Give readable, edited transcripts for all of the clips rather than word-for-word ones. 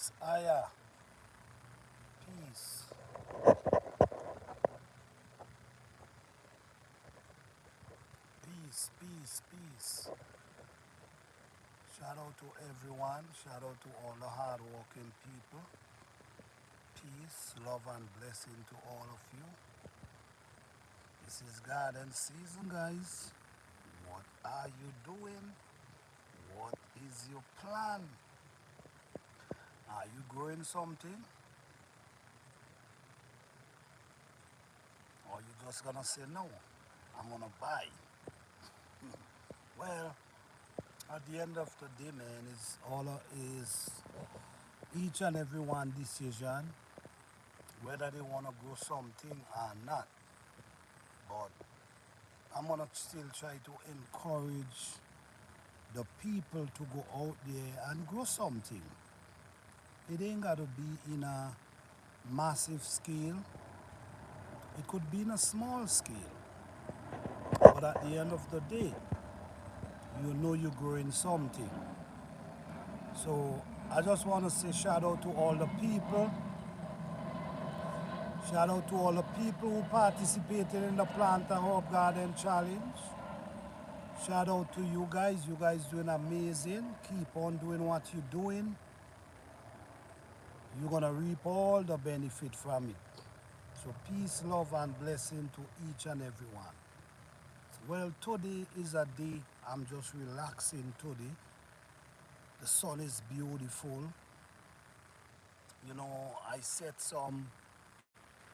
Peace, Aya. Peace. Peace, peace, peace. Shout out to everyone. Shout out to all the hardworking people. Peace, love, and blessing to all of you. This is garden season, guys. What are you doing? What is your plan? Are you growing something? Or you just gonna say no? I'm gonna buy. Well, at the end of the day, man, is each and every one decision whether they want to grow something or not. But I'm gonna still try to encourage the people to go out there and grow something. It ain't got to be in a massive scale. It could be in a small scale. But at the end of the day, you know you're growing something. So I just want to say shout out to all the people. Shout out to all the people who participated in the Plant a Herb Garden Challenge. Shout out to you guys. You guys doing amazing. Keep on doing what you're doing. You're gonna reap all the benefit from it. So peace, love, and blessing to each and every one. Well, today is a day I'm just relaxing today. The sun is beautiful. You know, I set some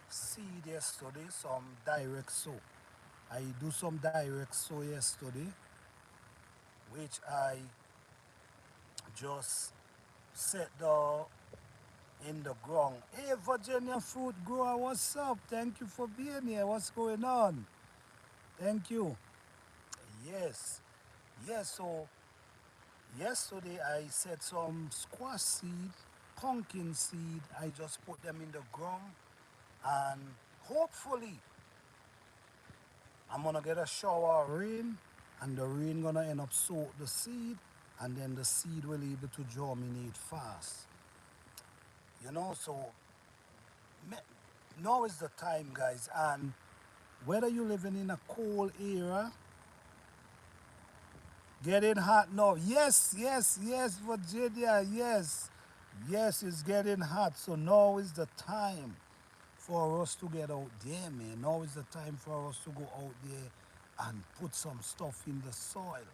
seed yesterday, some direct sow. I do some direct sow yesterday, which I just set in the ground. Hey, Virginia fruit grower, what's up? Thank you for being here. What's going on? Thank you. Yes, yes. So yesterday I set some squash seed, pumpkin seed. I just put them in the ground, and hopefully I'm gonna get a shower of rain, and the rain gonna end up soak the seed, and then the seed will be able to germinate fast. You know, so now is the time, guys, and whether you're living in a cold area, getting hot now. Yes, yes, yes, Virginia, yes. Yes, it's getting hot, so now is the time for us to get out there, man. Now is the time for us to go out there and put some stuff in the soil.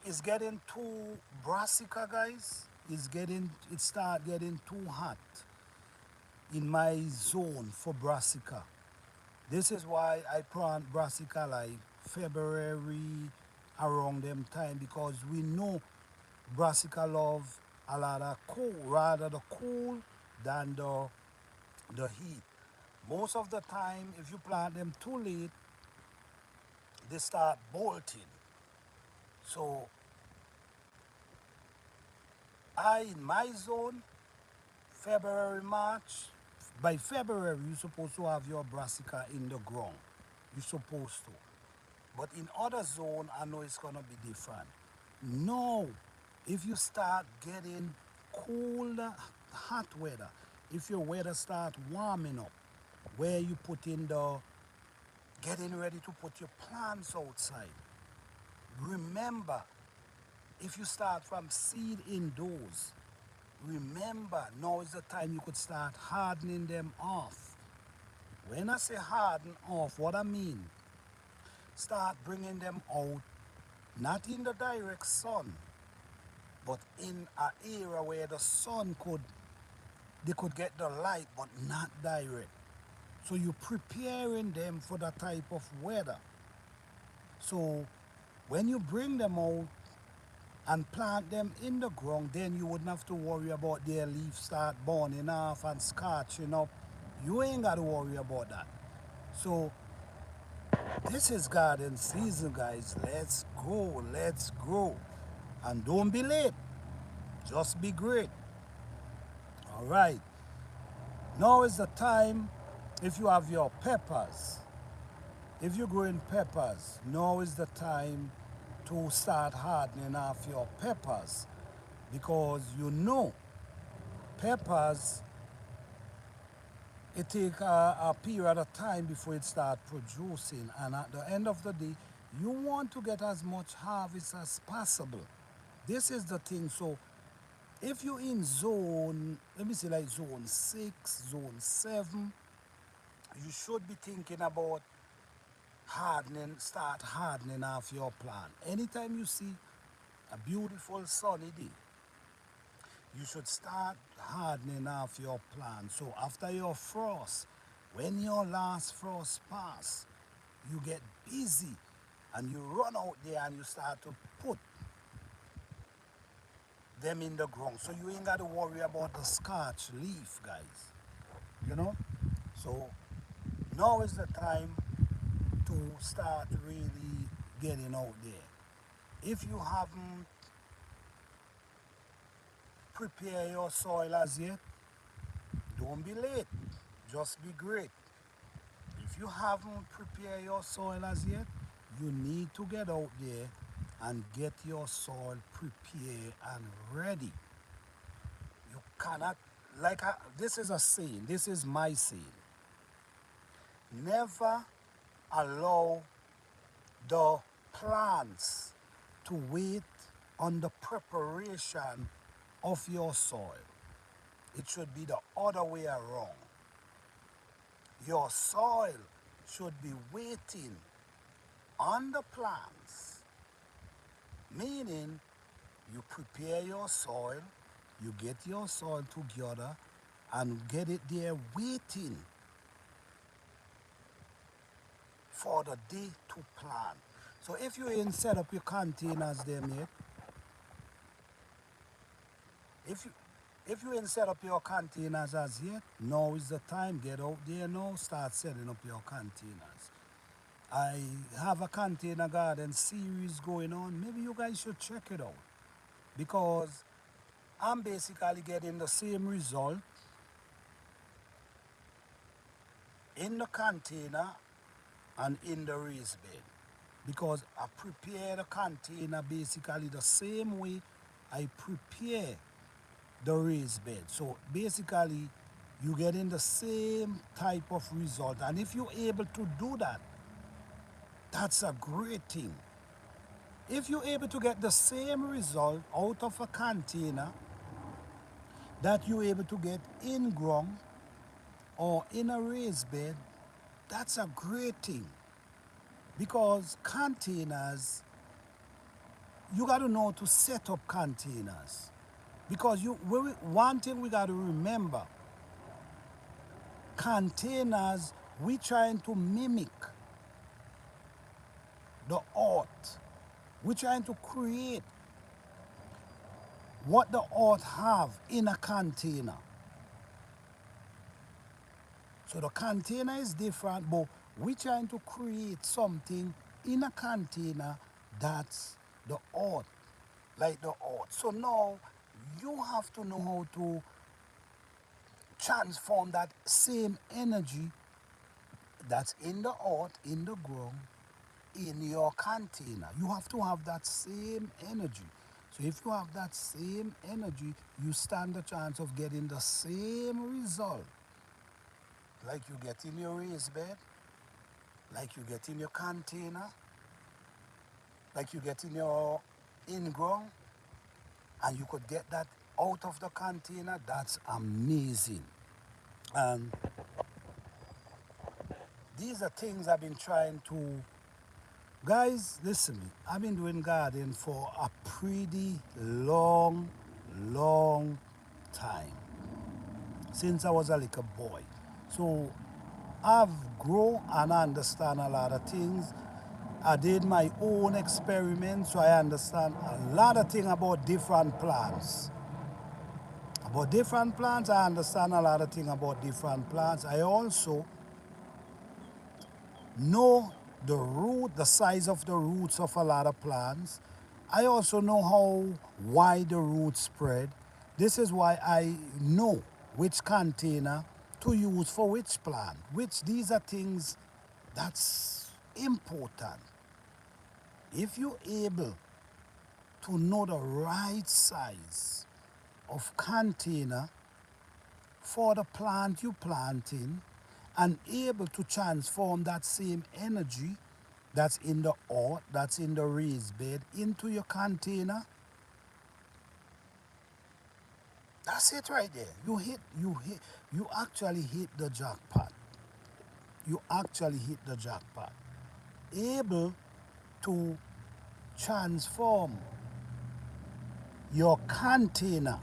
It's getting too brassica, guys. It start getting too hot in my zone for brassica. This is why I plant brassica like February around them time, because we know brassica love a lot of cold, rather the cool than the heat. Most of the time, if you plant them too late, they start bolting. So in my zone, February, March, by February, you're supposed to have your brassica in the ground. You're supposed to. But in other zone, I know it's gonna be different. No, if you start getting colder, hot weather, if your weather start warming up, where you put in the getting ready to put your plants outside. Remember, if you start from seed indoors, remember now is the time you could start hardening them off. When I say harden off, what I mean, start bringing them out, not in the direct sun, but in an area where the sun they could get the light, but not direct. So you're preparing them for that type of weather. So when you bring them out and plant them in the ground, then you wouldn't have to worry about their leaves start burning off and scorching up. You ain't got to worry about that. So this is garden season, guys. Let's go, let's grow. And don't be late, just be great. All right, now is the time. If you have your peppers, if you're growing peppers, now is the time to start hardening off your peppers. because you know peppers, it take a period of time before it start producing, and at the end of the day you want to get as much harvest as possible. This is the thing. So if you in zone, let me say like zone 6, zone 7, you should be thinking about start hardening off your plant. Anytime you see a beautiful sunny day, you should start hardening off your plant. So after your frost, when your last frost pass, you get busy and you run out there and you start to put them in the ground. So you ain't got to worry about the scorch leaf, guys. You know? So now is the time to start really getting out there. If you haven't prepared your soil as yet, don't be late. Just be great. If you haven't prepared your soil as yet, you need to get out there and get your soil prepared and ready. You cannot, this is a saying, this is my saying. Never allow the plants to wait on the preparation of your soil. It should be the other way around. Your soil should be waiting on the plants, meaning you prepare your soil, you get your soil together and get it there waiting for the day to plant. So if you ain't set up your containers them yet, if you if you ain't set up your containers as yet, now is the time. Get out there now, start setting up your containers. I have a container garden series going on. Maybe you guys should check it out because I'm basically getting the same result in the container and in the raised bed because I prepare the container basically the same way I prepare the raised bed. So basically you getting the same type of result, and if you're able to do that, that's a great thing. If you're able to get the same result out of a container that you're able to get in ground or in a raised bed, that's a great thing. Because containers, you got to know to set up containers. Because one thing we got to remember, containers, we trying to mimic the art. We're trying to create what the art have in a container. So the container is different, but we're trying to create something in a container that's the art, like the art. So now you have to know how to transform that same energy that's in the art, in the ground, in your container. You have to have that same energy. So if you have that same energy, you stand a chance of getting the same result like you get in your raised bed, like you get in your container, like you get in your in-ground, and you could get that out of the container. That's amazing. And these are things I've been trying to, guys, listen me, I've been doing gardening for a pretty long time, since I was a little boy. So I've grown and understand a lot of things. I did my own experiments, so I understand a lot of things about different plants. About different plants, I understand a lot of things about different plants. I also know the root, the size of the roots of a lot of plants. I also know how wide the roots spread. This is why I know which container to use for which plant, which these are things that's important. If you're able to know the right size of container for the plant you planting, and able to transform that same energy that's in the earth, that's in the raised bed, into your container. That's it right there. You actually hit the jackpot. You actually hit the jackpot. Able to transform your container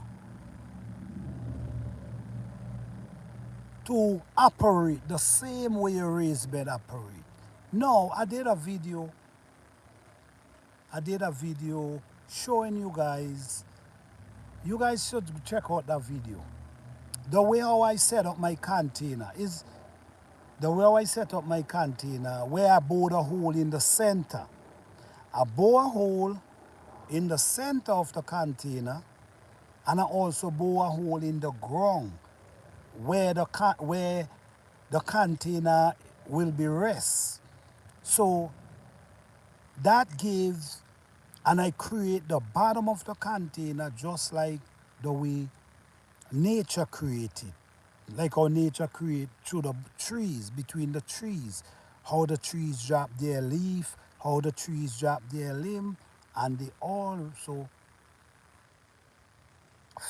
to operate the same way your raised bed operate. No, I did a video showing you guys. You guys should check out that video. The way how I set up my container is the way how I set up my container, where I bore a hole in the center. I bore a hole in the center of the container, and I also bore a hole in the ground where the container will be rest. So that gives, and I create the bottom of the container just like the way nature created. Like how nature create through the trees, between the trees. How the trees drop their leaf, how the trees drop their limb, and they also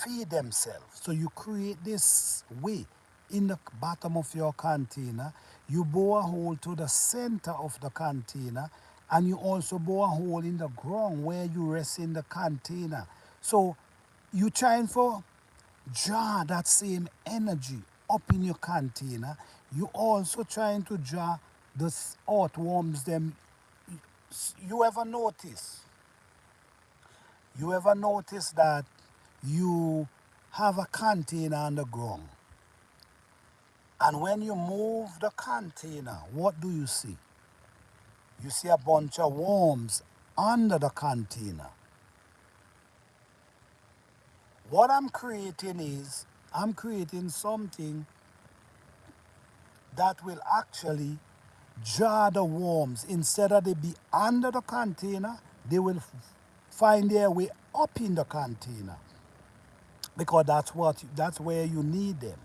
feed themselves. So you create this way in the bottom of your container. You bore a hole to the center of the container, and you also bore a hole in the ground where you rest in the container. So you trying for draw that same energy up in your container. You also trying to draw the earthworms them. You ever notice? You ever notice that you have a container on the ground, and when you move the container, what do you see? You see a bunch of worms under the container. What I'm creating is, I'm creating something that will actually draw the worms. Instead of they be under the container, they will find their way up in the container, because that's where you need them.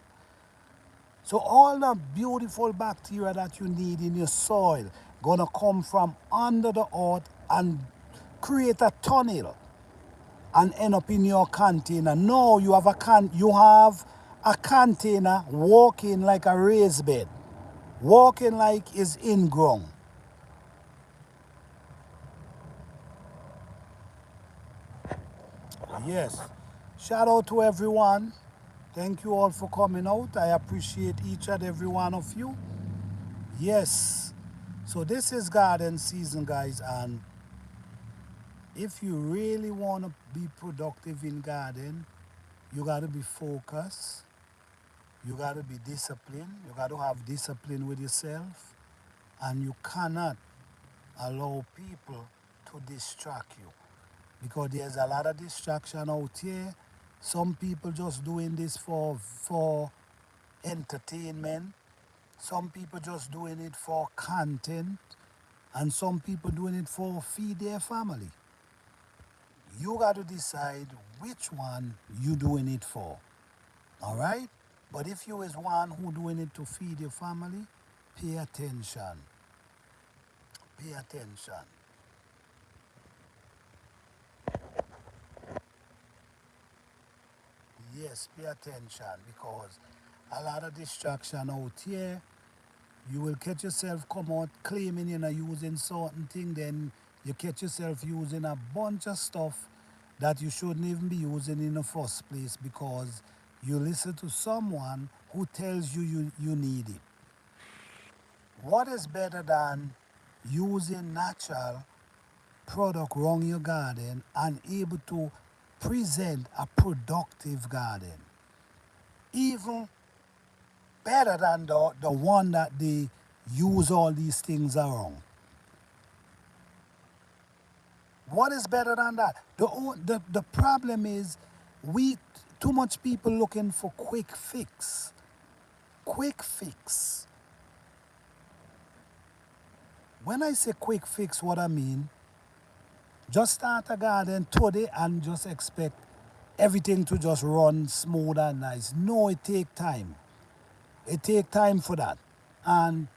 So all the beautiful bacteria that you need in your soil gonna come from under the earth and create a tunnel and end up in your container. No, you have a container walking like a raised bed, walking like it's in ground. Yes. Shout out to everyone. Thank you all for coming out. I appreciate each and every one of you. Yes. So this is garden season, guys, and if you really want to be productive in garden, you got to be focused. You got to be disciplined. You got to have discipline with yourself, and you cannot allow people to distract you, because there's a lot of distraction out here. Some people just doing this for entertainment. Some people just doing it for content, and some people doing it for feed their family. You got to decide which one you doing it for. All right? But if you is one who doing it to feed your family, pay attention. Pay attention. Yes, pay attention, because a lot of distraction out here. You will catch yourself come out claiming you're not using certain thing, then you catch yourself using a bunch of stuff that you shouldn't even be using in the first place, because you listen to someone who tells you need it. What is better than using natural product around your garden and able to present a productive garden? Even better than the one that they use all these things around. What is better than that? The problem is, we too much people looking for quick fix. Quick fix. When I say quick fix, what I mean, Just start a garden today and just expect everything to just run smooth and nice. No, it take time. It take time for that. And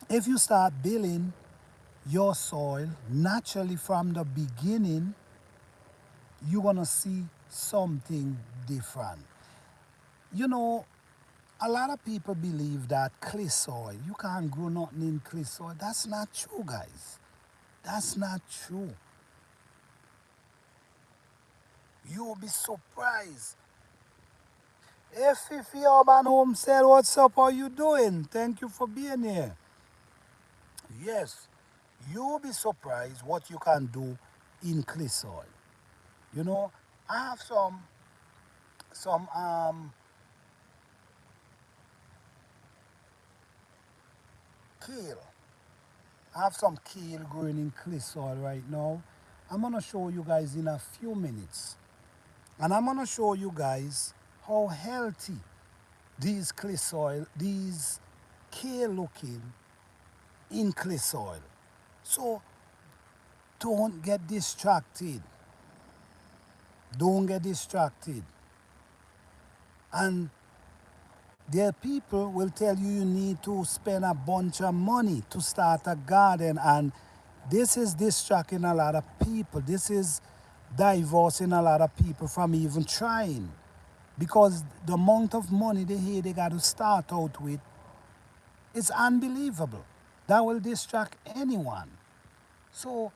if you start building your soil naturally from the beginning, you're gonna see something different. You know, a lot of people believe that clay soil, you can't grow nothing in clay soil. That's not true, guys. That's not true. You'll be surprised. If Urban Home said, what's up, how you doing? Thank you for being here. Yes, you'll be surprised what you can do in clay soil. You know, I have some kale. I have some kale growing in clay soil right now. I'm gonna show you guys in a few minutes. And I'm gonna show you guys how healthy these clay soil, these kale looking in clay soil. So don't get distracted. Don't get distracted. And there are people will tell you you need to spend a bunch of money to start a garden, and this is distracting a lot of people. This is divorcing a lot of people from even trying, because the amount of money they got to start out with is unbelievable. That will distract anyone. So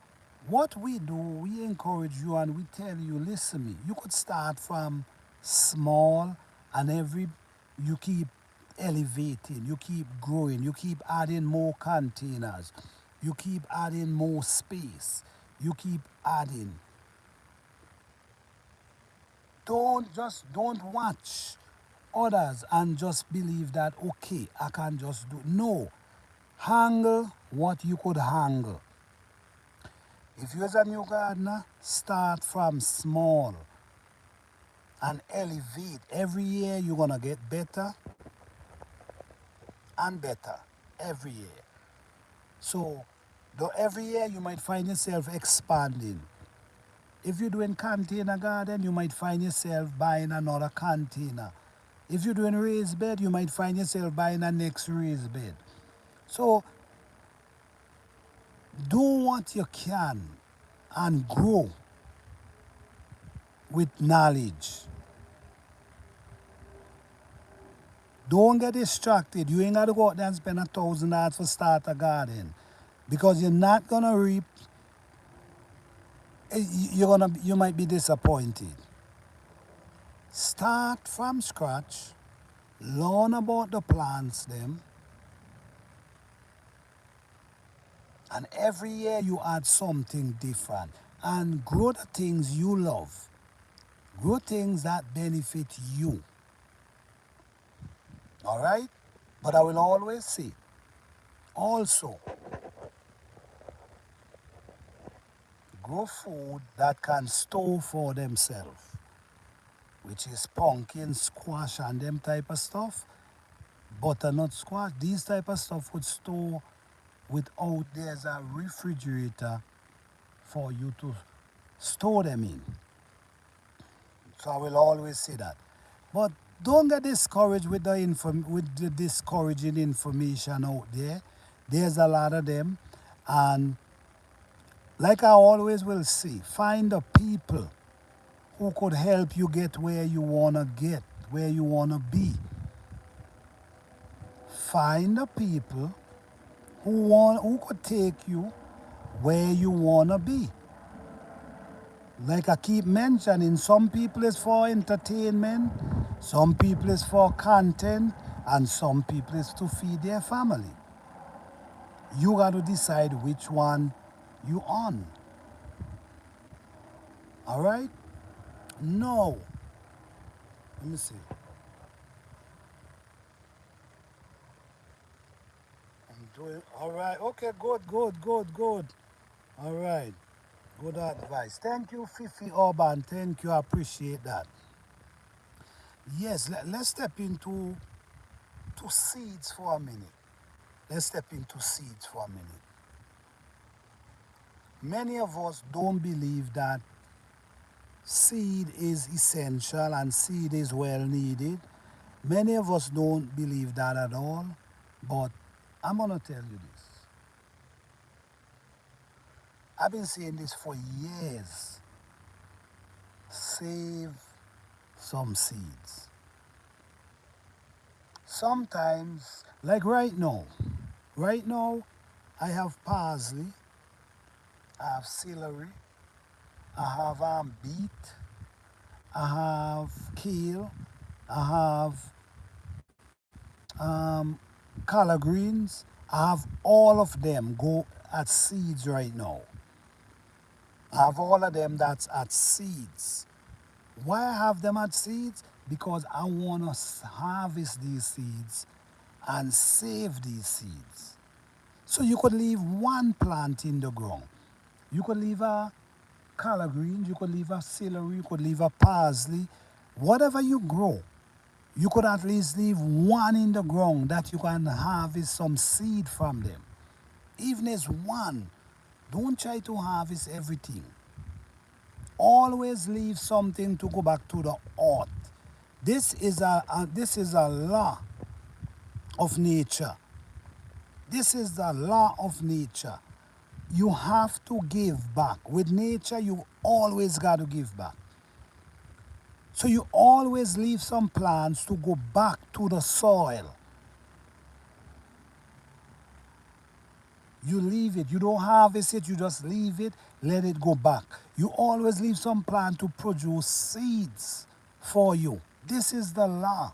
what we do, we encourage you and we tell you, listen me, you could start from small, and you keep elevating, you keep growing, you keep adding more containers, you keep adding more space, you keep adding. Don't watch others and just believe that okay, I can just do. No. Handle what you could handle. If you're a new gardener, start from small and elevate. Every year you're gonna get better and better. Every year. So every year you might find yourself expanding. If you're doing container garden, you might find yourself buying another container. If you're doing raised bed, you might find yourself buying a next raised bed. So do what you can and grow with knowledge. Don't get distracted. You ain't got to go out there and spend $1,000 for start a garden, because you're not gonna reap. You might be disappointed. Start from scratch. Learn about the plants them, and every year you add something different and grow the things you love. Grow things that benefit you. All right? But I will always say, also, grow food that can store for themselves, which is pumpkin, squash, and them type of stuff. Butternut squash, these type of stuff would store without there's a refrigerator for you to store them in. So I will always say that. But don't get discouraged with the discouraging information out there. There's a lot of them, and like I always will say, find the people who could help you get where you wanna get, where you wanna be. Find the people who could take you where you wanna be. Like I keep mentioning, some people is for entertainment, some people is for content, and some people is to feed their family. You got to decide which one you on. All right? No. Let me see. I'm doing all right. Okay, good. All right. Good advice. Thank you, Fifi Urban. Thank you. I appreciate that. Yes, let's step into seeds for a minute. Let's step into seeds for a minute. Many of us don't believe that seed is essential and seed is well needed. Many of us don't believe that at all. But I'm going to tell you this. I've been saying this for years. Save some seeds. Sometimes, like right now, I have parsley, I have celery, I have beet, I have kale, I have um, collard greens. I have all of them go at seeds right now. I have all of them that's at seeds. Why I have them at seeds? Because I want to harvest these seeds and save these seeds. So you could leave one plant in the ground. You could leave a collard greens, you could leave a celery, you could leave a parsley. Whatever you grow, you could at least leave one in the ground that you can harvest some seed from them. Even as one, don't try to harvest everything. Always leave something to go back to the earth. This is a law of nature. This is the law of nature. You have to give back. With nature, you always got to give back. So you always leave some plants to go back to the soil. You leave it. You don't harvest it. You just leave it. Let it go back. You always leave some plant to produce seeds for you. This is the law.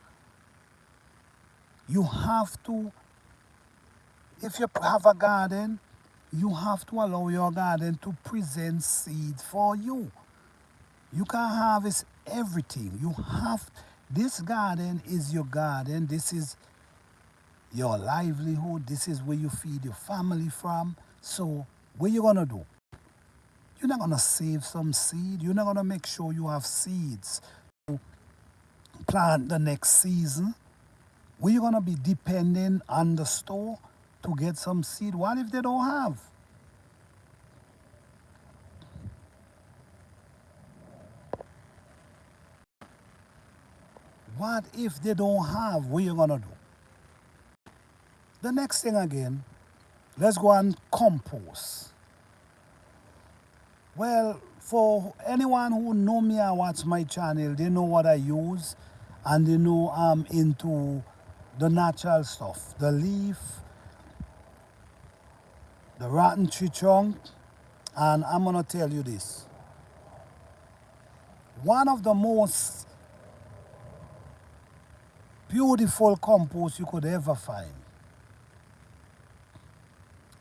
You have to, if you have a garden, you have to allow your garden to present seed for you. You can't harvest everything. This garden is your garden. This is your livelihood. This is where you feed your family from. So what you gonna do? You're not gonna save some seed. You're not gonna make sure you have seeds to plant the next season. Where you gonna be depending on the store to get some seed? What if they don't have? What if they don't have? What you gonna do? The next thing again, let's go and compost. Well, for anyone who know me and watch my channel, they know what I use and they know I'm into the natural stuff. The leaf, the rotten tree trunk, and I'm gonna tell you this. One of the most beautiful compost you could ever find,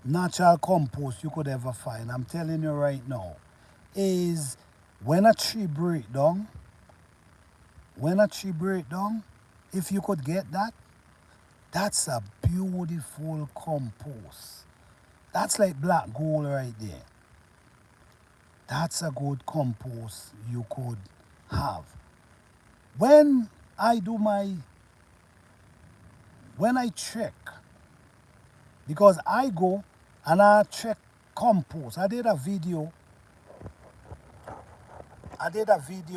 natural compost you could ever find, I'm telling you right now, is when a tree break down, when a tree break down, if you could get that, that's a beautiful compost. That's like black gold right there. That's a good compost you could have. When I do my, when I check, because I go and I check compost. I did a video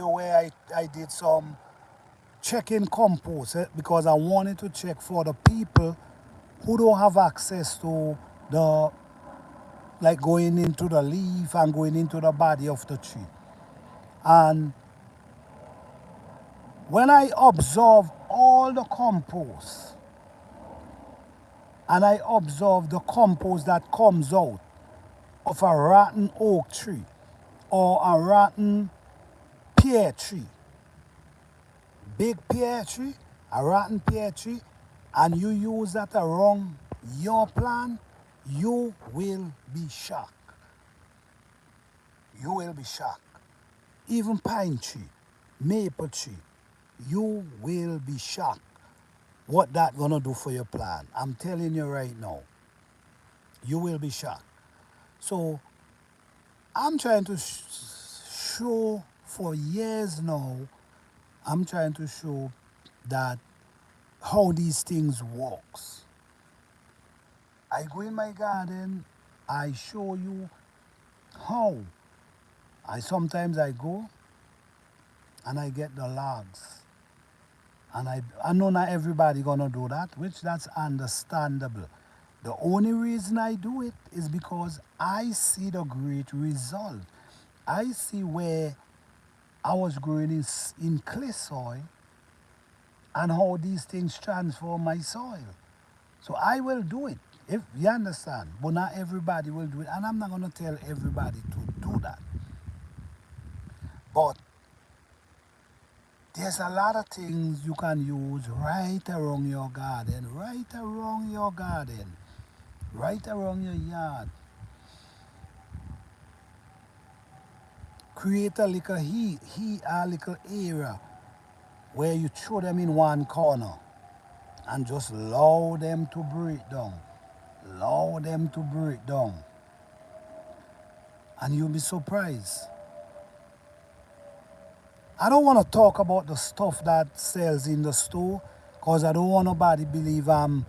where I did some checking compost because I wanted to check for the people who don't have access to the, like going into the leaf and going into the body of the tree. And when I observe all the compost and I observe the compost that comes out of a rotten oak tree or a rotten pear tree, big pear tree, a rotten pear tree, and you use that around your plant, you will be shocked. You will be shocked. Even pine tree, maple tree, you will be shocked what that gonna do for your plant. I'm telling you right now, you will be shocked. So I'm trying to show for years now, I'm trying to show that how these things works. I go in my garden, I show you How? I sometimes go and I get the logs. And I know not everybody gonna do that, which that's understandable. The only reason I do it is because I see the great result. I see where I was growing in clay soil and how these things transform my soil. So I will do it, if you understand. But not everybody will do it. And I'm not gonna tell everybody to do that. But there's a lot of things you can use right around your garden, right around your yard. Create a little a little area where you throw them in one corner and just allow them to break down. Allow them to break down. And you'll be surprised. I don't want to talk about the stuff that sells in the store because I don't want nobody believe I'm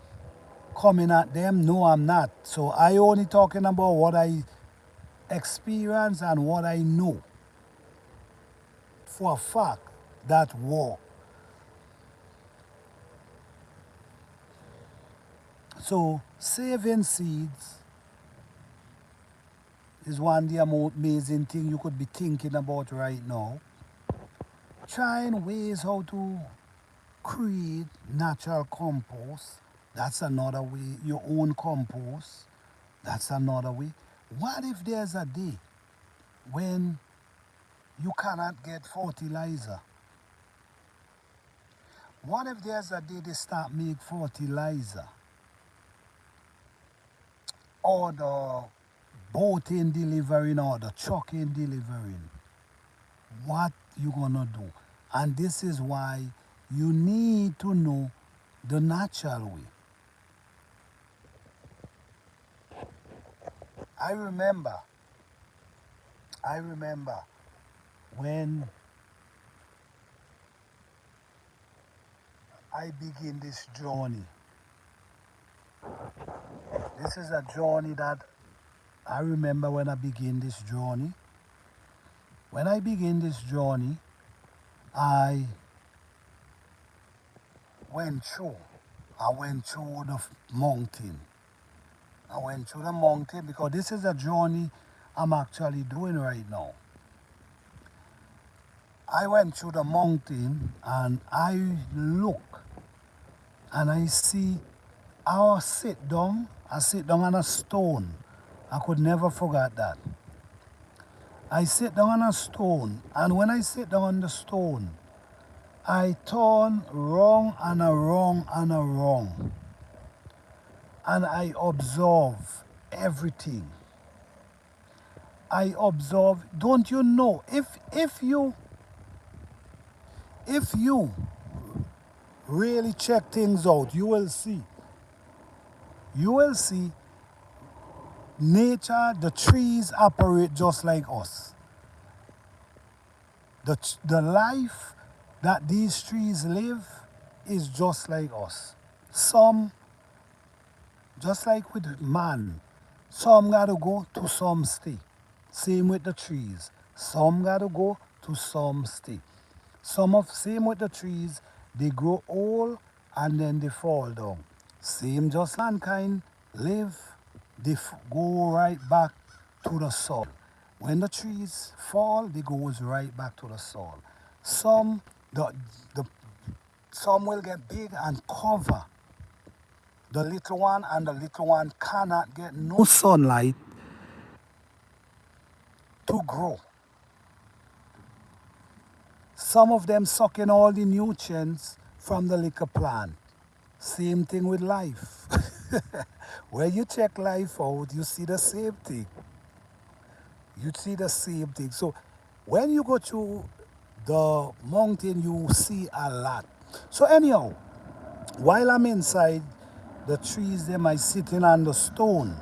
coming at them. No, I'm not. So I only talking about what I experience and what I know for a fact that work. So saving seeds is one of the amazing thing you could be thinking about right now. Trying ways how to create natural compost. That's another way. Your own compost. That's another way. What if there's a day when you cannot get fertilizer? What if there's a day they start make fertilizer or the boat in delivering or the truck in delivering? What you gonna do? And this is why you need to know the natural way. I remember, I remember when I begin this journey. This is a journey that I remember when I begin this journey. When I begin this journey, I went through. I went through the mountain. I went through the mountain because this is a journey I'm actually doing right now. I went through the mountain and I look and I see I sit down on a stone. I could never forget that. I sit down on a stone and when I sit down on the stone, I turn wrong and a wrong and a wrong. And I observe everything. I observe, don't you know, if you really check things out, you will see nature, the trees operate just like us. The life that these trees live is just like us. Some, just like with man, some gotta go to some stay. Same with the trees. Some gotta go to some stay. Same with the trees, they grow old and then they fall down. Same just mankind live, they go right back to the soil. When the trees fall, they goes right back to the soil. Some the some will get big and cover the little one, and the little one cannot get no sunlight to grow. Some of them sucking all the nutrients from the little plant. Same thing with life. When you check life out, you see the same thing. You see the same thing. So when you go to the mountain, you see a lot. So anyhow, while I'm inside the trees, them I sitting on the stone.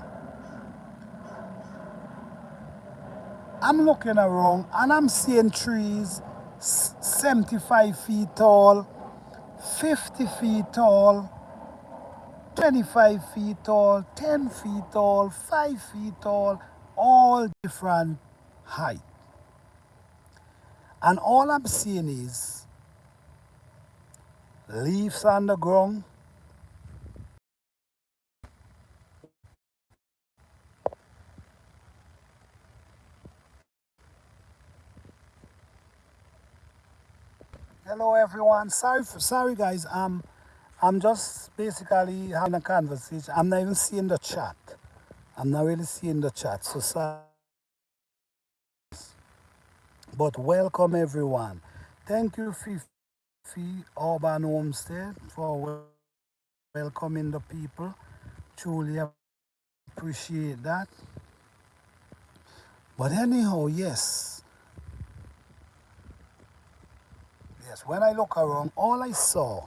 I'm looking around and I'm seeing trees 75 feet tall, 50 feet tall, 25 feet tall, 10 feet tall, 5 feet tall. all different height. And all I'm seeing is leaves on the ground. Hello everyone. Sorry guys. I'm just basically having a conversation. I'm not even seeing the chat. I'm not really seeing the chat. So sorry. But welcome everyone. Thank you, Fifi Urban Homestead, for welcoming the people. Truly appreciate that. But anyhow, yes. When I look around, all I saw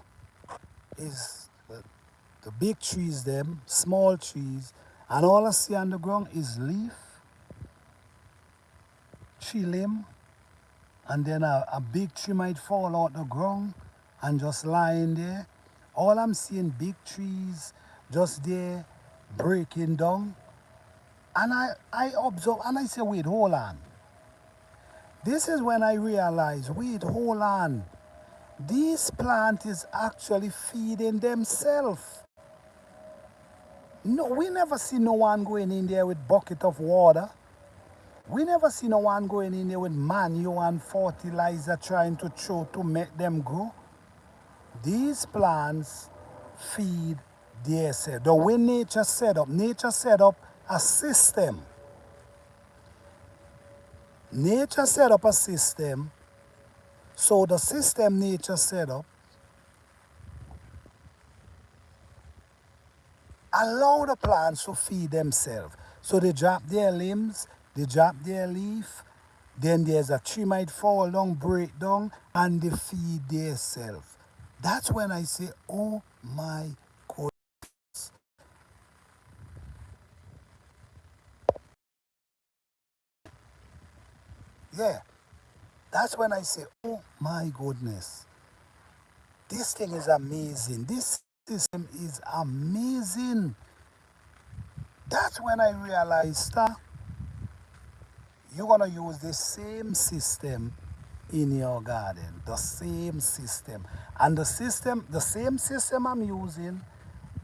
is the big trees, them small trees, and all I see on the ground is leaf, tree limb, and then a big tree might fall out the ground and just lying there. All I'm seeing big trees just there breaking down. And I observe and I say, wait, hold on. This is when I realize, wait, hold on. This plant is actually feeding themselves. No, we never see no one going in there with bucket of water. We never see no one going in there with manure and fertilizer trying to throw to make them grow. These plants feed themselves. The way nature set up a system. Nature set up a system. So the system nature set up allow the plants to feed themselves. So they drop their limbs, they drop their leaf, then there's a tree might fall down, break down, and they feed themselves. That's when I say, oh my God. Yeah, that's when I say, oh my goodness. This thing is amazing. This system is amazing. That's when I realized that you're gonna use the same system in your garden. The same system. And the same system I'm using,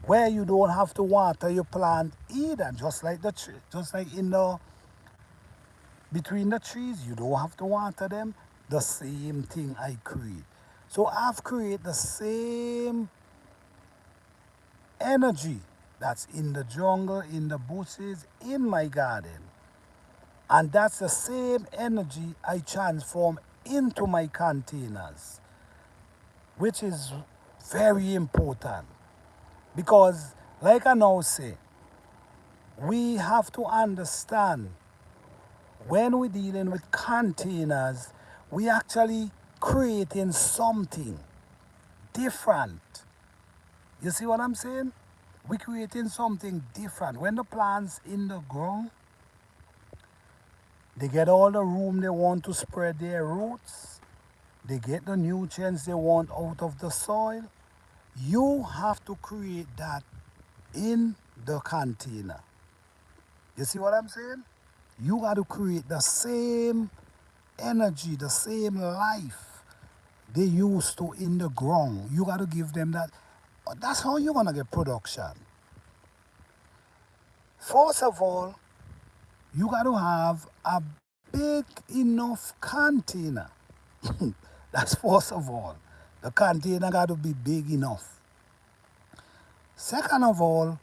where you don't have to water your plant either. Just like the tree, just like in the between the trees, you don't have to water them. The same thing I create. So I've created the same energy that's in the jungle, in the bushes, in my garden. And that's the same energy I transform into my containers, which is very important. Because, like I now say, we have to understand when we're dealing with containers, we actually creating something different. You see what I'm saying? We're creating something different. When the plants in the ground, they get all the room they want to spread their roots. They get the nutrients they want out of the soil. You have to create that in the container. You see what I'm saying? You got to create the same energy, the same life they used to in the ground. You got to give them that. That's how you're going to get production. First of all, you got to have a big enough container. That's first of all. The container got to be big enough. Second of all,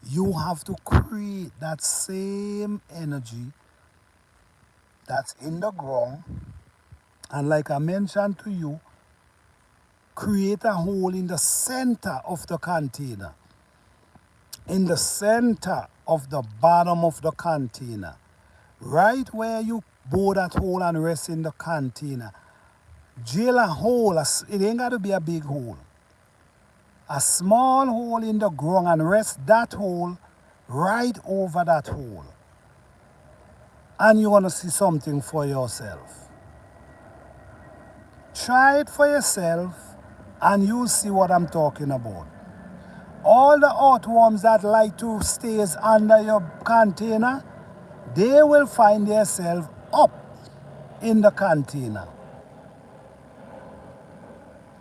you have to create that same energy that's in the ground. And like I mentioned to you, create a hole in the center of the container. In the center of the bottom of the container. Right where you bore that hole and rest in the container. Drill a hole, it ain't got to be a big hole. A small hole in the ground and rest that hole right over that hole. And you're going to see something for yourself. Try it for yourself and you'll see what I'm talking about. All the earthworms that like to stay under your container, they will find themselves up in the container.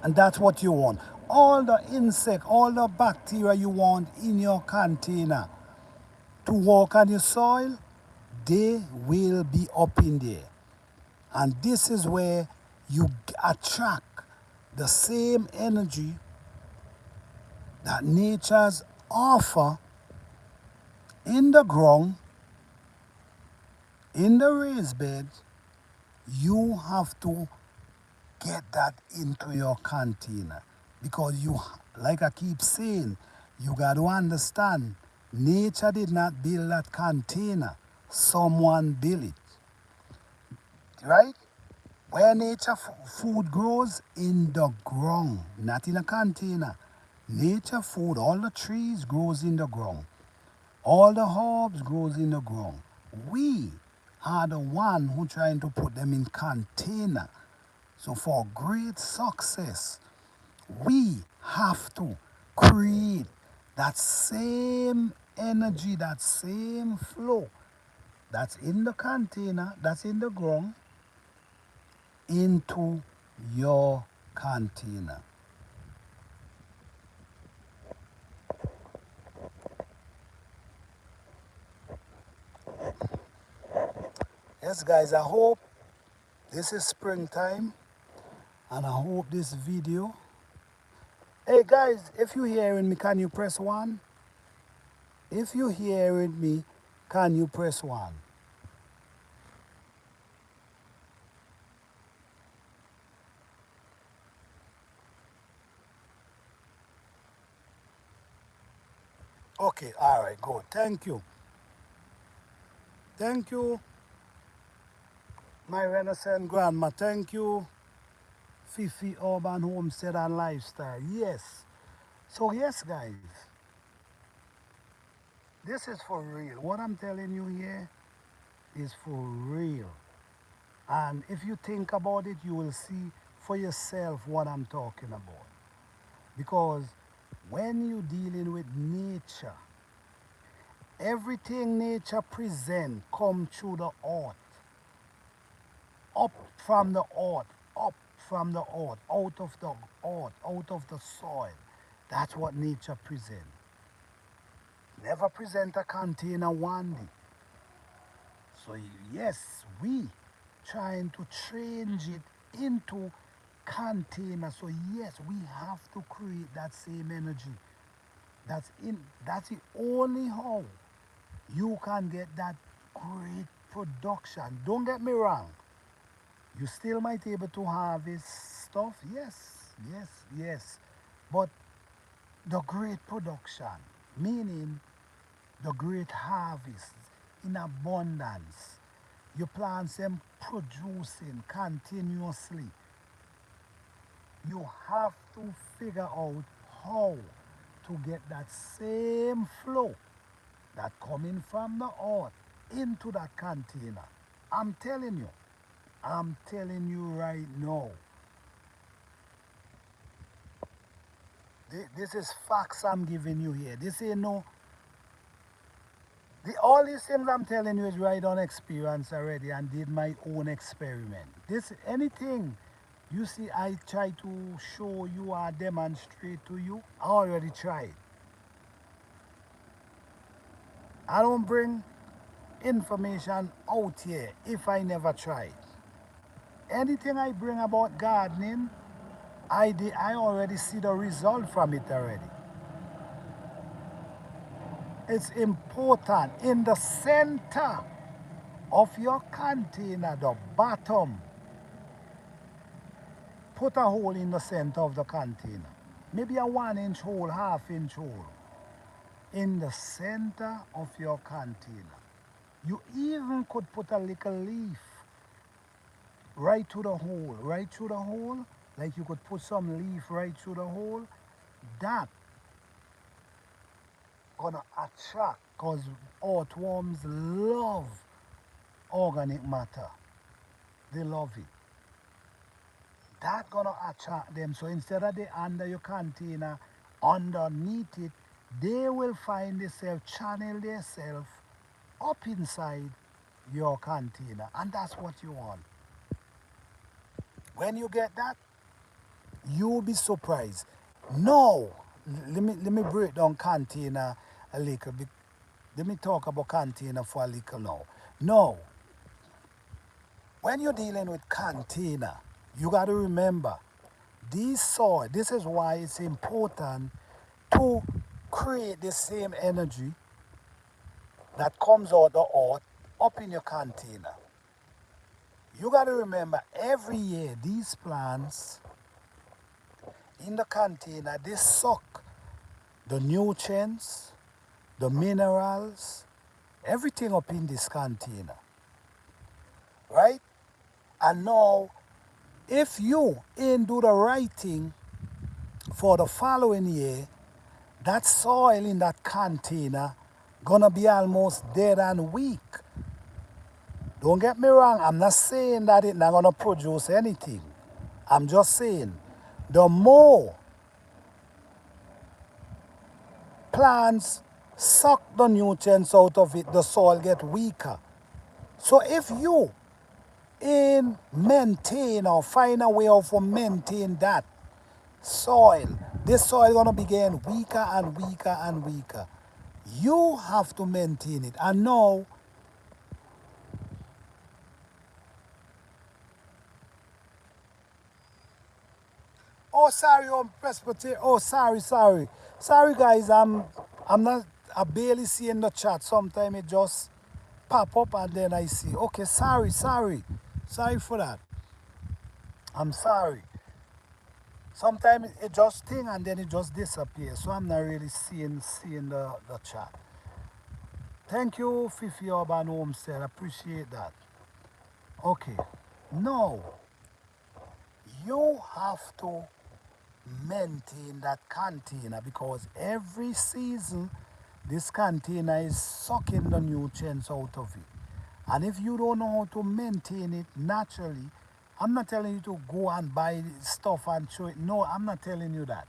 And that's what you want. All the insect, all the bacteria you want in your container to walk on your soil, they will be up in there. And this is where you attract the same energy that nature's offer in the ground, in the raised bed. You have to get that into your container because you, like I keep saying, you got to understand nature did not build that container, someone built it, right? Where nature food grows in the ground, not in a container. Nature food, all the trees grows in the ground, all the herbs grows in the ground. We are the one who trying to put them in container. So for great success, we have to create that same energy, that same flow that's in the container, that's in the ground, into your container. Yes, guys, I hope this is springtime and I hope this video. Hey, guys, if you're hearing me, can you press 1? If you're hearing me, can you press 1? Okay, all right, good. Thank you. Thank you, my Renaissance grandma. Thank you, Fifi Urban Homestead and Lifestyle. Yes. So, yes, guys, this is for real. What I'm telling you here is for real. And if you think about it, you will see for yourself what I'm talking about. Because when you're dealing with nature, everything nature present come through the earth, up from the earth, up from the earth, out of the earth, out of the soil. That's what nature present. Never present a container one day. So yes, we trying to change it into container. So yes, we have to create that same energy. That's the only how you can get that great production. Don't get me wrong. You still might be able to harvest stuff, yes, yes, yes. But the great production, meaning the great harvest in abundance, your plants them producing continuously. You have to figure out how to get that same flow that coming from the earth into that container. I'm telling you, I'm telling you right now. This is facts I'm giving you here. This ain't no. All these things I'm telling you is right on experience already and did my own experiment. This anything you see I try to show you or demonstrate to you, I already tried. I don't bring information out here if I never tried. Anything I bring about gardening, I already see the result from it already. It's important in the center of your container, the bottom. Put a hole in the center of the container. Maybe a 1-inch hole, half-inch hole. In the center of your container. You even could put a little leaf right through the hole, right through the hole. Like you could put some leaf right through the hole. That gonna attract, because earthworms love organic matter. They love it. That gonna attract them. So instead of they under your container, underneath it, they will find themselves, channel themselves up inside your container. And that's what you want. When you get that, you'll be surprised. No, let me break down container a little bit. Let me talk about container for a little now. No, when you're dealing with container, you got to remember these soil. This is why it's important to create the same energy that comes out the earth up in your container. You got to remember every year these plants in the container, they suck the nutrients, the minerals, everything up in this container, right? And now, if you ain't do the right thing for the following year, that soil in that container gonna be almost dead and weak. Don't get me wrong, I'm not saying that it's not gonna produce anything. I'm just saying the more plants suck the nutrients out of it, the soil get weaker. So if you in maintain or find a way of maintain that soil, this soil gonna be getting weaker and weaker and weaker. You have to maintain it. And now, oh sorry, Presbyterian. Oh sorry guys. I'm not. I barely see in the chat. Sometimes it just pop up and then I see. Okay, sorry for that. I'm sorry. Sometimes it just thing and then it just disappears. So I'm not really seeing the chat. Thank you, Fifi Urban Homestead. Appreciate that. Okay. No, you have to maintain that container because every season this container is sucking the nutrients out of it. And if you don't know how to maintain it naturally, I'm not telling you to go and buy stuff and throw it. No, I'm not telling you that.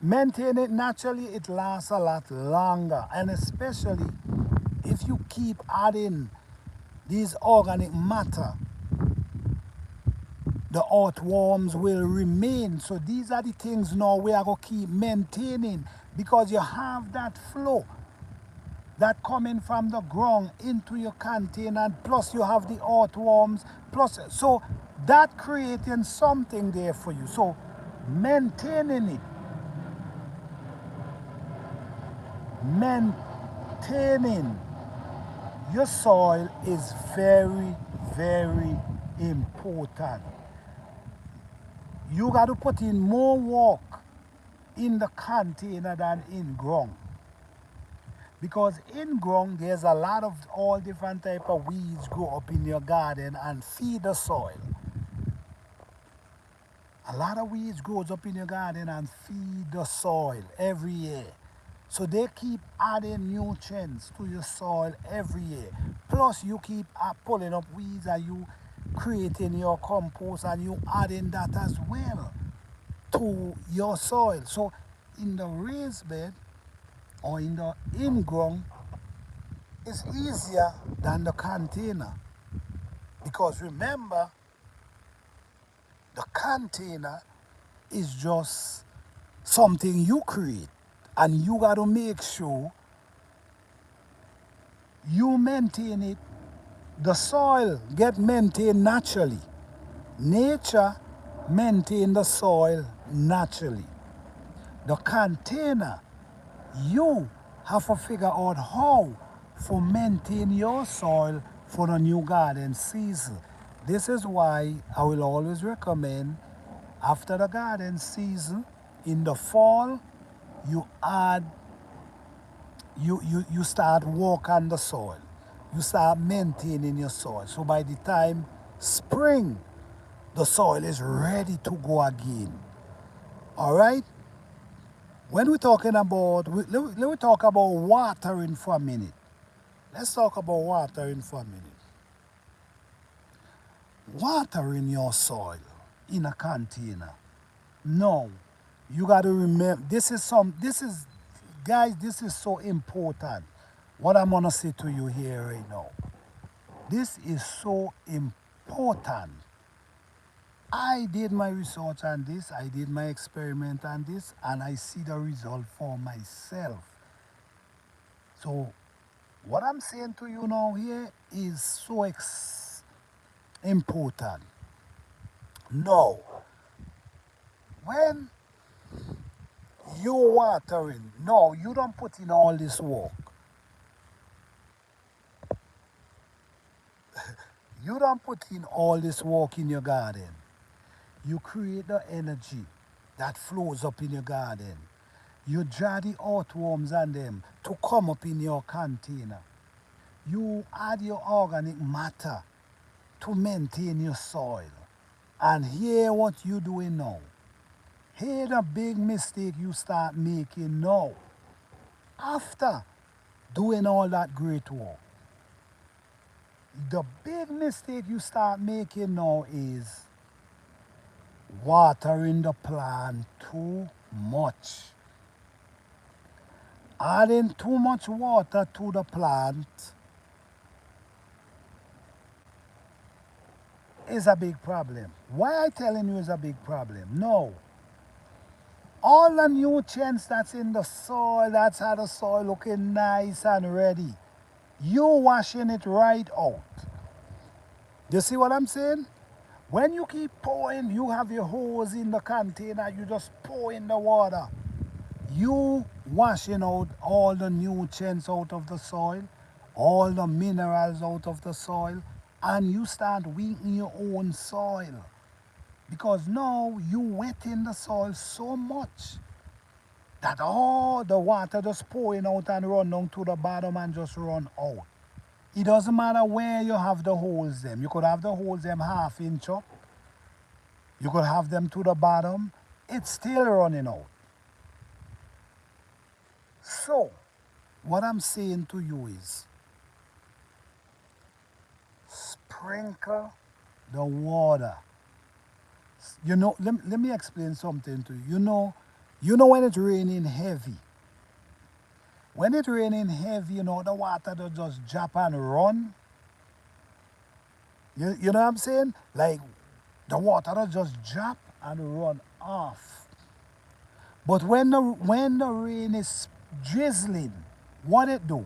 Maintain it naturally, it lasts a lot longer. And especially if you keep adding these organic matter, the earthworms will remain. So these are the things now we are going to keep maintaining because you have that flow that coming from the ground into your container, and plus you have the earthworms, plus so that creating something there for you. So maintaining it, maintaining your soil is very, very important. You got to put in more work in the container than in ground. Because in ground, there's a lot of all different type of weeds grow up in your garden and feed the soil. A lot of weeds grows up in your garden and feed the soil every year. So they keep adding nutrients to your soil every year. Plus you keep pulling up weeds and you creating your compost and you adding that as well to your soil. So in the raised bed or in the in-ground, it's easier than the container. Because remember, the container is just something you create. And you got to make sure you maintain it. The soil get maintained naturally. Nature maintain the soil naturally. The container, you have to figure out how to maintain your soil for the new garden season. This is why I will always recommend after the garden season, in the fall, you add, you start work on the soil. You start maintaining your soil. So by the time spring, the soil is ready to go again. All right? When we're talking about, let me talk about watering for a minute. Let's talk about watering for a minute. Watering your soil in a container. No, you got to remember, guys, this is so important. What I'm going to say to you here right now. This is so important. I did my research on this, I did my experiment on this, and I see the result for myself. So, what I'm saying to you now here is so important. No, when you watering, no, you don't put in all this work. You don't put in all this work in your garden. You create the energy that flows up in your garden. You draw the earthworms and them to come up in your container. You add your organic matter to maintain your soil. And here what you doing now. Here the big mistake you start making now. After doing all that great work. The big mistake you start making now is watering the plant too much. Adding too much water to the plant is a big problem. Why I telling you is a big problem? No. All the nutrients that's in the soil, that's how the soil looking nice and ready. You washing it right out. You see what I'm saying? When you keep pouring, you have your hose in the container, you just pour in the water. You washing out all the nutrients out of the soil, all the minerals out of the soil, and you start weakening your own soil. Because now you wetting the soil so much that all the water just pouring out and run down to the bottom and just run out. It doesn't matter where you have the holes them. You could have the holes them half inch up. You could have them to the bottom. It's still running out. So, what I'm saying to you is sprinkle the water. You know, let me explain something to you. You know when it's raining heavy. When it's raining heavy, the water does just drop and run. You know what I'm saying? Like the water does just drop and run off. But when the rain is drizzling, what it do?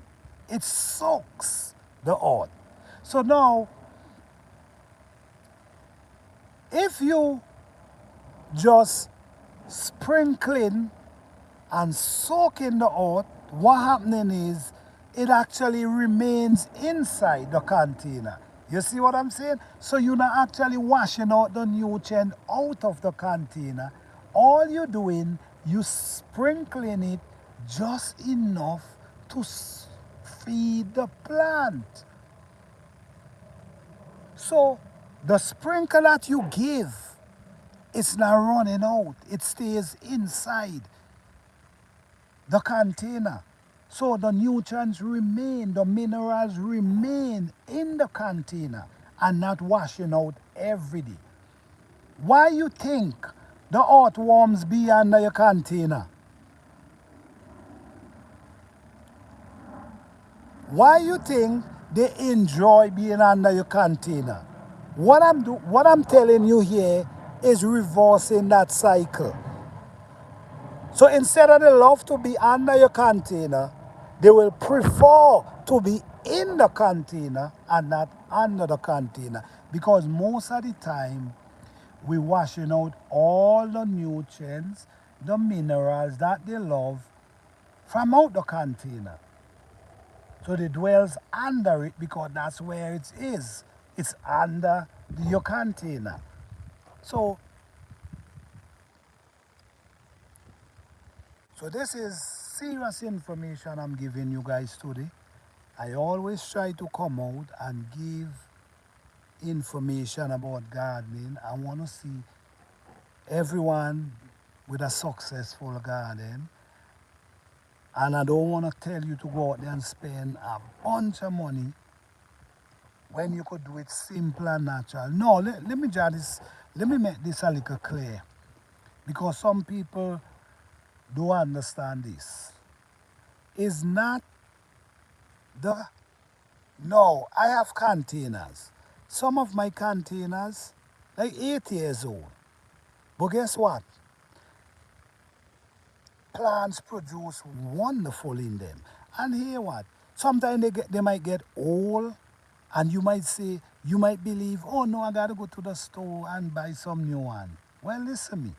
It soaks the earth. So now, if you just sprinkling and soaking the earth, what happening is it actually remains inside the container. You see what I'm saying? So you're not actually washing out the nutrient out of the container. All you're doing, you sprinkling it just enough to feed the plant. So the sprinkle that you give, it's not running out. It stays inside the container. So the nutrients remain, the minerals remain in the container and not washing out every day. Why you think the earthworms be under your container? Why you think they enjoy being under your container? What I'm telling you here is reversing that cycle. So instead of they love to be under your container, they will prefer to be in the container and not under the container. Because most of the time, we're washing out all the nutrients, the minerals that they love from out the container. So they dwells under it because that's where it is. It's under your container. So So this is serious information I'm giving you guys today. I always try to come out and give information about gardening. I want to see everyone with a successful garden. And I don't want to tell you to go out there and spend a bunch of money when you could do it simple and natural. No, let me make this a little clear. Because some people don't understand this. It's not the No, I have containers. Some of my containers, like 8 years old. But guess what? Plants produce wonderful in them. And hear what? Sometimes they might get old, and you might say, you might believe, oh no, I gotta go to the store and buy some new one. Well, listen me.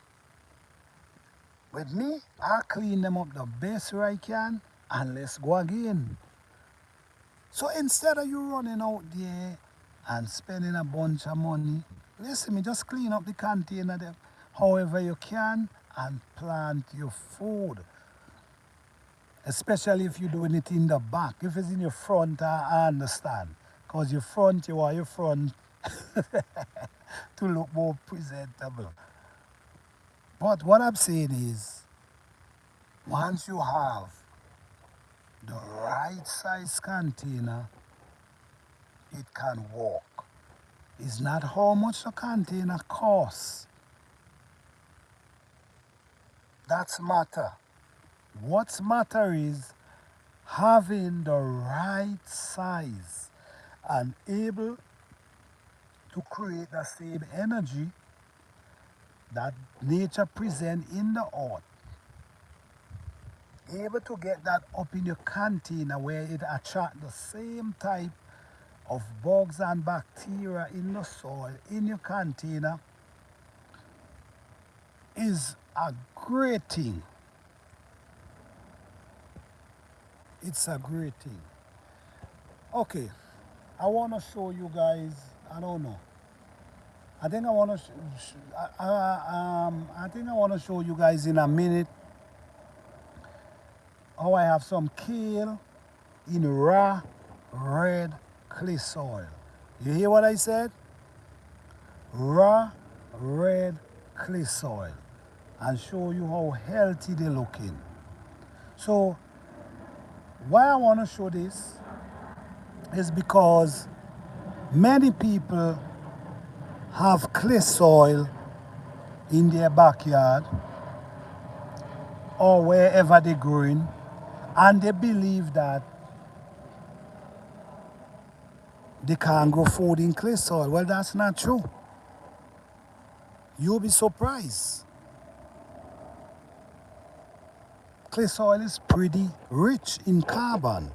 With me, I clean them up the best way I can, and let's go again. So instead of you running out there and spending a bunch of money, listen me, just clean up the container them however you can and plant your food. Especially if you're doing it in the back. If it's in your front, I understand. Because your front, you want your front to look more presentable. But what I'm saying is, once you have the right size container, it can work. It's not how much the container costs. That's matter. What's matter is having the right size and able to create the same energy that nature present in the earth. Able to get that up in your container where it attract the same type of bugs and bacteria in the soil in your container is a great thing. It's a great thing. Okay, I want to show you guys. I don't know. I think I want to. I think I want to show you guys in a minute how I have some kale in raw red clay soil. You hear what I said? Raw red clay soil, and show you how healthy they're looking. So why I want to show this is because many people have clay soil in their backyard or wherever they're growing, and they believe that they can't grow food in clay soil. Well, that's not true. You'll be surprised. Clay soil is pretty rich in carbon,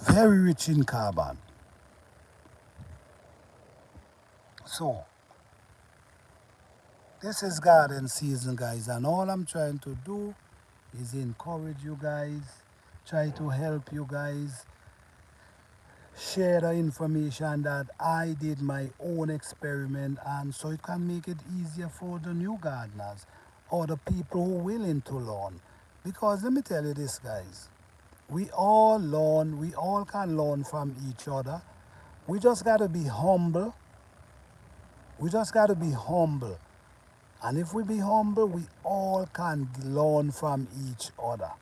very rich in carbon. So, this is garden season, guys, and all I'm trying to do is encourage you guys, try to help you guys share the information that I did my own experiment, and so it can make it easier for the new gardeners or the people who are willing to learn. Because let me tell you this, guys, we all learn, we all can learn from each other. We just got to be humble. We just got to be humble. And if we be humble, we all can learn from each other.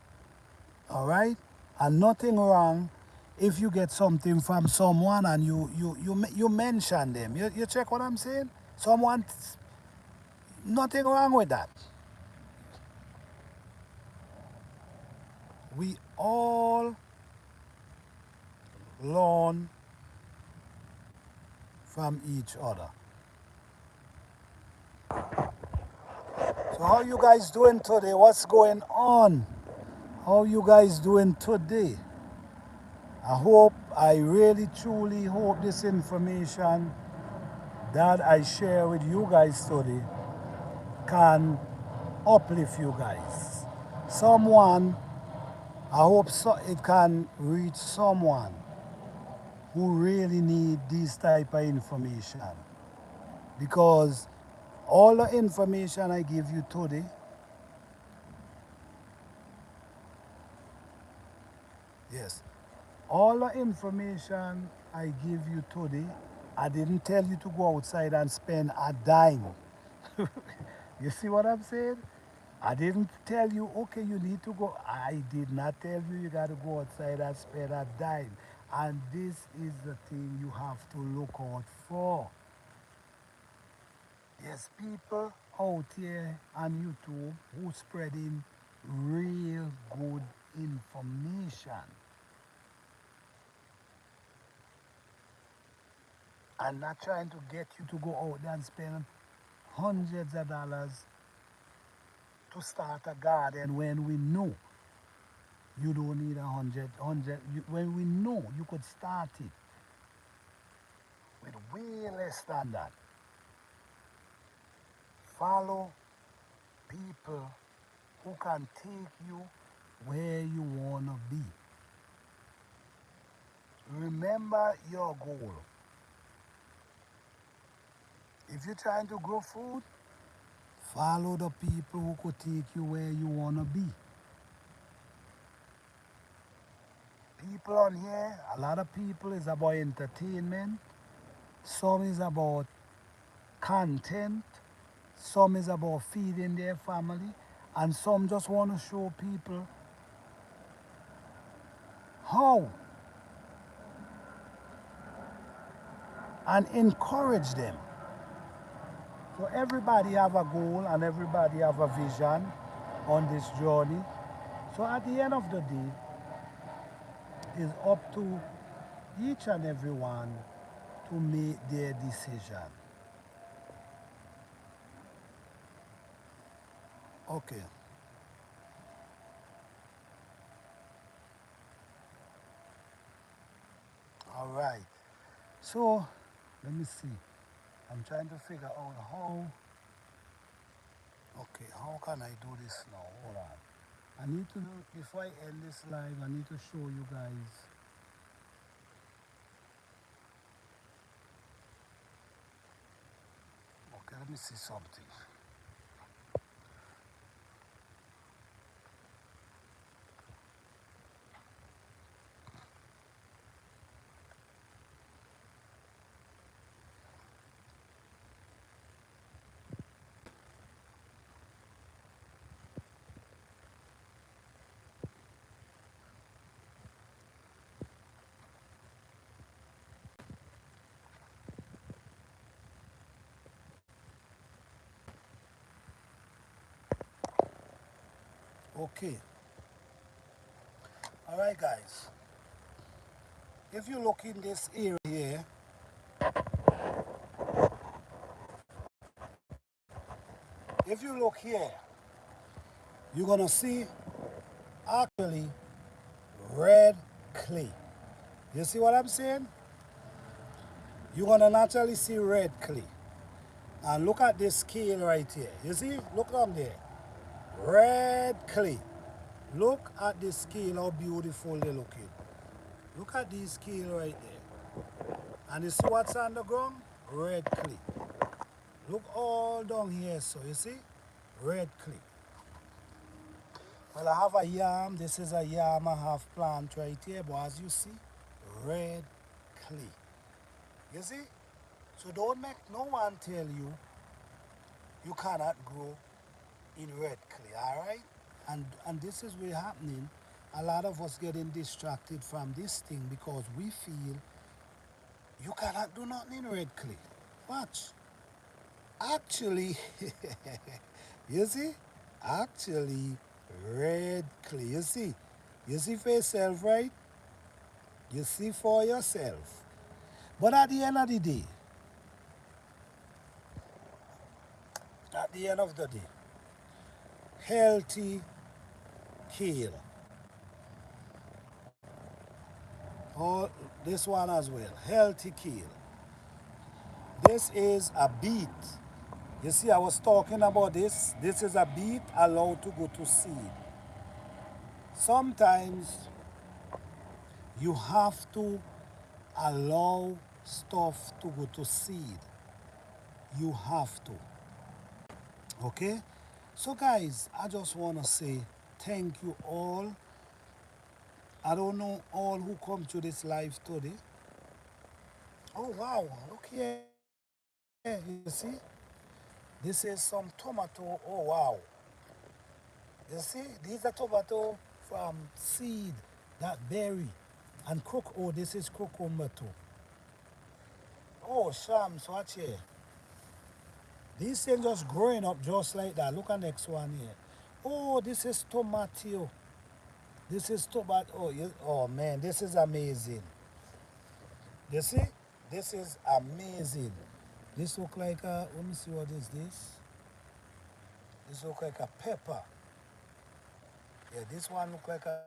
All right? And nothing wrong if you get something from someone and you mention them. You check what I'm saying? Someone, nothing wrong with that. We all learn from each other. So how you guys doing today? What's going on? How you guys doing today? I really truly hope this information that I share with you guys today can uplift you guys. Someone, I hope so, it can reach someone who really need this type of information. Because all the information I give you today, yes, all the information I give you today, I didn't tell you to go outside and spend a dime. You see what I'm saying? I didn't tell you, okay, you need to go. I did not tell you you got to go outside and spend a dime. And this is the thing you have to look out for. There's people out here on YouTube who spreading real good information. I'm not trying to get you to go out there and spend hundreds of dollars to start a garden when we know you don't need when we know you could start it with way less than that. Follow people who can take you where you want to be. Remember your goal. If you're trying to grow food, follow the people who could take you where you want to be. People on here, a lot of people is about entertainment, some is about content, some is about feeding their family, and some just want to show people how and encourage them. So everybody have a goal and everybody have a vision on this journey. So at the end of the day, it's up to each and every one to make their decision. Okay. All right. So let me see. I'm trying to figure out how. Okay, how can I do this now? Hold on. I need to do, before I end this live, I need to show you guys. Okay, let me see something. Okay. All right, guys. If you look in this area here, if you look here, you're gonna see actually red clay. You see what I'm saying? You're gonna naturally see red clay. And look at this scale right here. You see? Look on there. Red clay. Look at the scale, how beautiful they looking. Look at this scale right there. And you see what's on the ground? Red clay. Look all down here, so you see? Red clay. Well, I have a yam. This is a yam I have plant right here, but as you see, red clay. You see? So don't make no one tell you you cannot grow in red clay, all right? And this is what's happening. A lot of us getting distracted from this thing because we feel you cannot do nothing in red clay. Watch. Actually, you see? Actually, red clay. You see? You see for yourself, right? You see for yourself. But at the end of the day, healthy kale. Oh, this one as well. Healthy kale. This is a beet. You see, I was talking about this. This is a beet allowed to go to seed. Sometimes you have to allow stuff to go to seed. You have to. Okay? So, guys, I just want to say thank you all. I don't know all who come to this live today. Oh, wow. Look here. You see? This is some tomato. Oh, wow. You see? These are tomato from seed that berry. And oh, this is cucumber too. Oh, Shams, watch here. These things just growing up just like that. Look at next one here. Oh, this is tomato. This is tomato. Oh, oh man, this is amazing. You see? This is amazing. This look like a, let me see what is this. This look like a pepper. Yeah, this one look like a